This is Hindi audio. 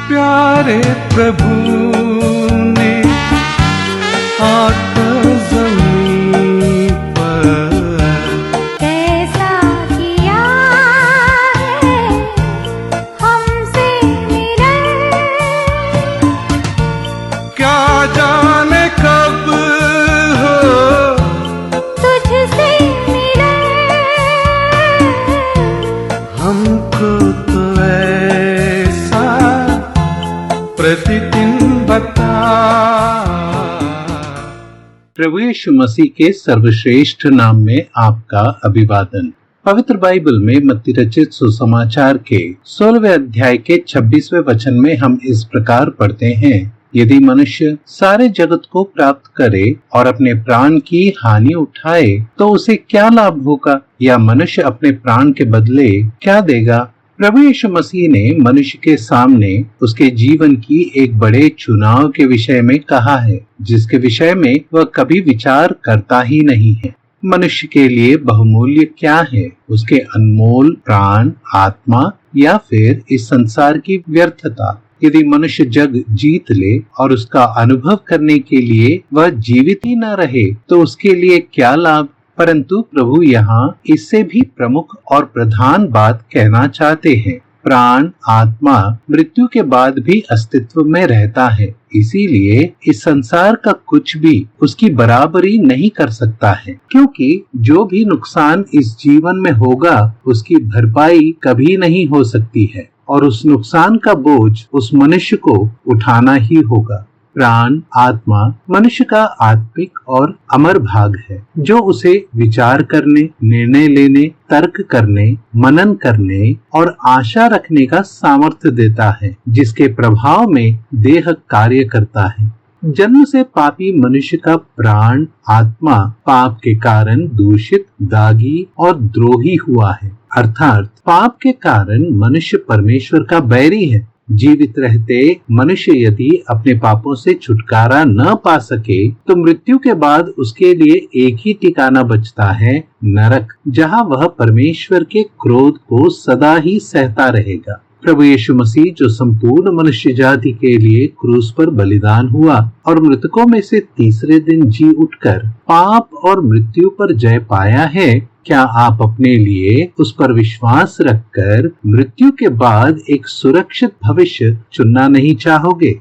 प्यारे प्रभु ने आकर ज़मीन पर कैसा किया है हमसे मिलन, क्या जाने कब हो तुझसे मिलन। हमको तो ऐसा प्रतिदिन बता। प्रभु यीशु मसीह के सर्वश्रेष्ठ नाम में आपका अभिवादन। पवित्र बाइबल में मत्ती रचित सुसमाचार के 16वें अध्याय के 26वें वचन में हम इस प्रकार पढ़ते हैं, यदि मनुष्य सारे जगत को प्राप्त करे और अपने प्राण की हानि उठाए तो उसे क्या लाभ होगा, या मनुष्य अपने प्राण के बदले क्या देगा। प्रभु यीशु मसीह ने मनुष्य के सामने उसके जीवन की एक बड़े चुनाव के विषय में कहा है, जिसके विषय में वह कभी विचार करता ही नहीं है। मनुष्य के लिए बहुमूल्य क्या है, उसके अनमोल प्राण, आत्मा, या फिर इस संसार की व्यर्थता। यदि मनुष्य जग जीत ले और उसका अनुभव करने के लिए वह जीवित ही न रहे तो उसके लिए क्या लाभ। परंतु प्रभु यहाँ इससे भी प्रमुख और प्रधान बात कहना चाहते हैं। प्राण, आत्मा मृत्यु के बाद भी अस्तित्व में रहता है, इसीलिए इस संसार का कुछ भी उसकी बराबरी नहीं कर सकता है, क्योंकि जो भी नुकसान इस जीवन में होगा उसकी भरपाई कभी नहीं हो सकती है और उस नुकसान का बोझ उस मनुष्य को उठाना ही होगा। प्राण, आत्मा मनुष्य का आत्मिक और अमर भाग है, जो उसे विचार करने, निर्णय लेने, तर्क करने, मनन करने और आशा रखने का सामर्थ्य देता है, जिसके प्रभाव में देह कार्य करता है। जन्म से पापी मनुष्य का प्राण, आत्मा पाप के कारण दूषित, दागी और द्रोही हुआ है, अर्थात पाप के कारण मनुष्य परमेश्वर का बैरी है। जीवित रहते मनुष्य यदि अपने पापों से छुटकारा न पा सके तो मृत्यु के बाद उसके लिए एक ही ठिकाना बचता है, नरक, जहां वह परमेश्वर के क्रोध को सदा ही सहता रहेगा। प्रभु यीशु मसीह जो संपूर्ण मनुष्य जाति के लिए क्रूस पर बलिदान हुआ और मृतकों में से तीसरे दिन जी उठकर पाप और मृत्यु पर जय पाया है, क्या आप अपने लिए उस पर विश्वास रखकर मृत्यु के बाद एक सुरक्षित भविष्य चुनना नहीं चाहोगे?